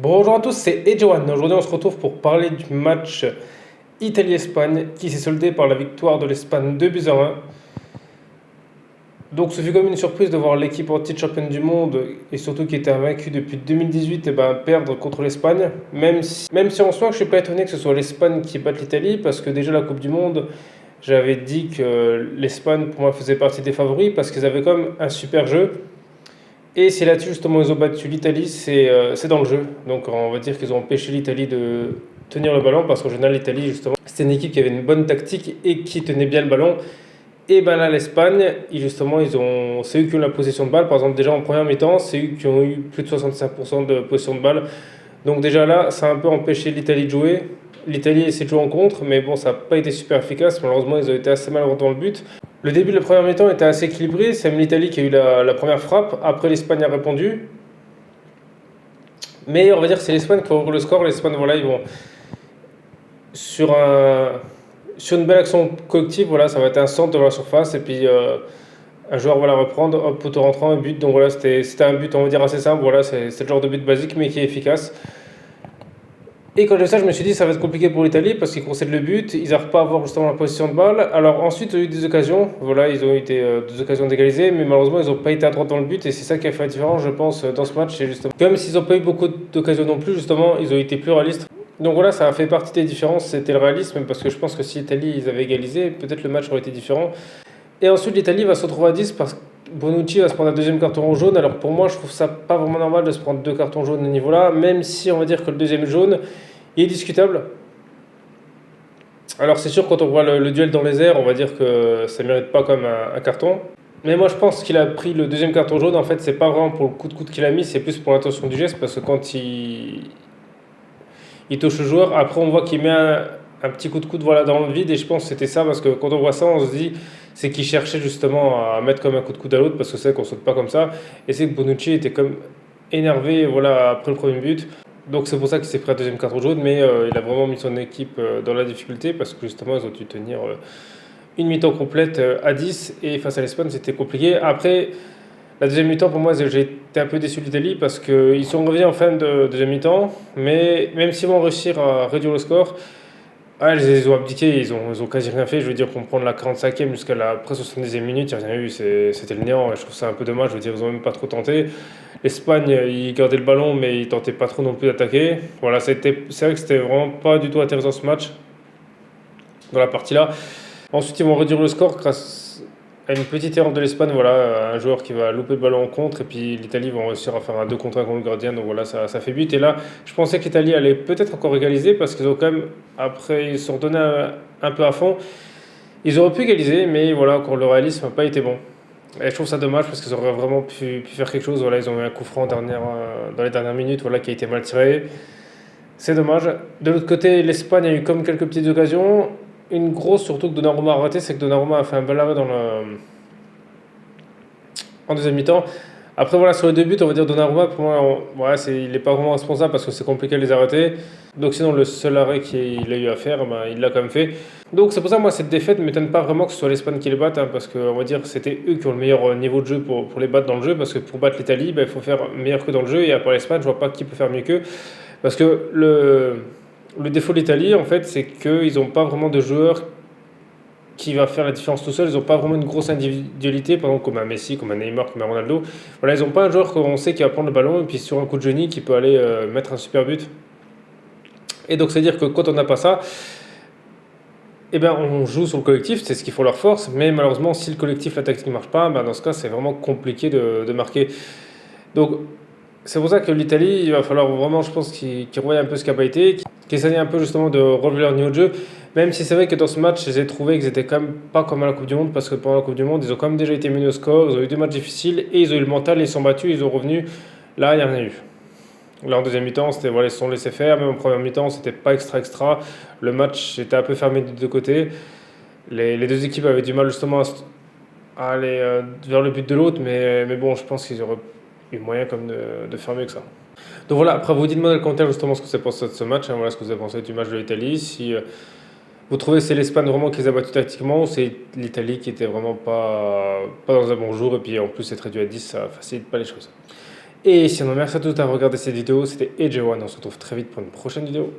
Bonjour à tous, c'est Edgewan. Aujourd'hui, on se retrouve pour parler du match Italie-Espagne qui s'est soldé par la victoire de l'Espagne 2-1. Donc, ce fut comme une surprise de voir l'équipe anti-championne du monde et surtout qui était invaincue depuis 2018 perdre contre l'Espagne. Même si en soi, je ne suis pas étonné que ce soit l'Espagne qui batte l'Italie parce que déjà la Coupe du Monde, j'avais dit que l'Espagne pour moi faisait partie des favoris parce qu'ils avaient comme un super jeu. Et c'est là-dessus justement ils ont battu l'Italie, c'est dans le jeu. Donc on va dire qu'ils ont empêché l'Italie de tenir le ballon parce qu'en général l'Italie justement c'était une équipe qui avait une bonne tactique et qui tenait bien le ballon. Et ben là l'Espagne, c'est eux qui ont la possession de balle. Par exemple déjà en première mi-temps, c'est eux qui ont eu plus de 65% de possession de balle. Donc déjà là ça a un peu empêché l'Italie de jouer. L'Italie essaie de jouer en contre, mais bon ça n'a pas été super efficace. Malheureusement ils ont été assez mal dans le but. Le début de la première mi-temps était assez équilibré. C'est même l'Italie qui a eu la première frappe. Après, l'Espagne a répondu. Mais on va dire que c'est l'Espagne qui va ouvrir le score. L'Espagne, voilà, ils vont sur, sur une belle action collective. Voilà, ça va être un centre de la surface. Et puis, un joueur va la reprendre. Hop, poteau rentrant, un but. Donc voilà, c'était un but, on va dire, assez simple. Voilà, c'est le genre de but basique, mais qui est efficace. Et quand j'ai vu ça, je me suis dit ça va être compliqué pour l'Italie parce qu'ils concèdent le but, ils n'arrivent pas à avoir justement la position de balle. Alors ensuite, ils ont eu des occasions, voilà, ils ont eu des occasions d'égaliser, mais malheureusement, ils n'ont pas été à droite dans le but et c'est ça qui a fait la différence, je pense, dans ce match. C'est justement, même s'ils n'ont pas eu beaucoup d'occasions non plus, justement, ils ont été plus réalistes. Donc voilà, ça a fait partie des différences, c'était le réalisme, parce que je pense que si l'Italie ils avaient égalisé, peut-être le match aurait été différent. Et ensuite, l'Italie va se retrouver à 10 parce que Bonucci va se prendre un deuxième carton jaune. Alors pour moi, je trouve ça pas vraiment normal de se prendre deux cartons jaunes à ce niveau-là, même si on va dire que le deuxième jaune, il est discutable. Alors c'est sûr, quand on voit le duel dans les airs, on va dire que ça ne mérite pas comme un carton. Mais moi je pense qu'il a pris le deuxième carton jaune, en fait c'est pas vraiment pour le coup de coude qu'il a mis, c'est plus pour l'intention du geste, parce que quand il touche le joueur, après on voit qu'il met un petit coup de coude voilà, dans le vide, et je pense que c'était ça, parce que quand on voit ça, on se dit c'est qu'il cherchait justement à mettre comme un coup de coude à l'autre, parce que c'est qu'on saute pas comme ça, et c'est que Bonucci était comme énervé voilà, après le premier but. Donc c'est pour ça qu'il s'est pris un deuxième carton jaune, mais il a vraiment mis son équipe dans la difficulté parce que justement ils ont dû tenir une mi-temps complète à 10 et face à l'Espagne c'était compliqué. Après la deuxième mi-temps pour moi j'ai été un peu déçu de l'Italie parce qu'ils sont revenus en fin de deuxième mi-temps, mais même s'ils vont réussir à réduire le score, ils ont abdiqué, ils ont quasi rien fait. Je veux dire, qu'on prend de la 45e jusqu'à la presque 70e minute, il n'y a rien eu, c'était le néant. Et je trouve ça un peu dommage. Je veux dire, ils n'ont même pas trop tenté. L'Espagne, ils gardaient le ballon, mais ils tentaient pas trop non plus d'attaquer. Voilà, c'est vrai que c'était vraiment pas du tout intéressant ce match, dans la partie là. Ensuite, ils vont réduire le score grâce à une petite erreur de l'Espagne. Voilà, un joueur qui va louper le ballon en contre, et puis l'Italie va réussir à faire un 2 contre 1 contre le gardien. Donc voilà, ça fait but. Et là, je pensais que l'Italie allait peut-être encore égaliser parce qu'ils ont quand même, après, ils se sont redonnés un peu à fond. Ils auraient pu égaliser, mais voilà, encore le réalisme n'a pas été bon. Et je trouve ça dommage parce qu'ils auraient vraiment pu faire quelque chose. Voilà, ils ont eu un coup franc dans les dernières minutes voilà, qui a été mal tiré. C'est dommage. De l'autre côté, l'Espagne a eu comme quelques petites occasions. Une grosse, surtout que Donnarumma a raté, c'est que Donnarumma a fait un bel arrêt en deuxième mi-temps. Après, voilà, sur les deux buts, on va dire Donnarumma, pour moi, il n'est pas vraiment responsable parce que c'est compliqué de les arrêter. Donc, sinon, le seul arrêt qu'il a eu à faire, il l'a quand même fait. Donc, c'est pour ça, moi, cette défaite ne m'étonne pas vraiment que ce soit l'Espagne qui les batte, hein, parce qu'on va dire que c'était eux qui ont le meilleur niveau de jeu pour les battre dans le jeu, parce que pour battre l'Italie, il faut faire meilleur que dans le jeu, et après l'Espagne, je vois pas qui peut faire mieux qu'eux. Parce que le défaut de l'Italie, en fait, c'est qu'ils n'ont pas vraiment de joueurs qui va faire la différence tout seul. Ils n'ont pas vraiment une grosse individualité, par exemple comme un Messi, comme un Neymar, comme un Ronaldo. Voilà, ils n'ont pas un joueur qu'on sait qui va prendre le ballon et puis sur un coup de génie qui peut aller mettre un super but. Et donc c'est-à-dire que quand on n'a pas ça, eh ben, on joue sur le collectif, c'est ce qui font leur force, mais malheureusement si le collectif, la tactique ne marche pas, dans ce cas c'est vraiment compliqué de marquer. Donc c'est pour ça que l'Italie, il va falloir vraiment, je pense, qu'ils revoient un peu ce qui n'a pas été, qu'ils essayent un peu justement de relever leur niveau de jeu. Même si c'est vrai que dans ce match, j'ai trouvé qu'ils étaient quand même pas comme à la Coupe du Monde, parce que pendant la Coupe du Monde, ils ont quand même déjà été menés au score, ils ont eu deux matchs difficiles, et ils ont eu le mental, ils sont battus, ils ont revenu. Là, il n'y a rien eu. Là, en deuxième mi-temps, c'était, voilà, ils se sont laissés faire, même en première mi-temps, c'était pas extra. Le match était un peu fermé des deux côtés. Les deux équipes avaient du mal justement à aller vers le but de l'autre, mais bon, je pense qu'ils auraient eu moyen comme de faire mieux que ça. Donc voilà, après vous dites-moi dans les commentaires justement ce que vous avez pensé de ce match, hein, voilà ce que vous avez pensé du match de l'Italie, si vous trouvez que c'est l'Espagne vraiment qui les a battus tactiquement ou c'est l'Italie qui était vraiment pas dans un bon jour et puis en plus c'est réduit à 10, ça facilite pas les choses. Et sinon, merci à tous d'avoir regardé cette vidéo. C'était AJ1. On se retrouve très vite pour une prochaine vidéo.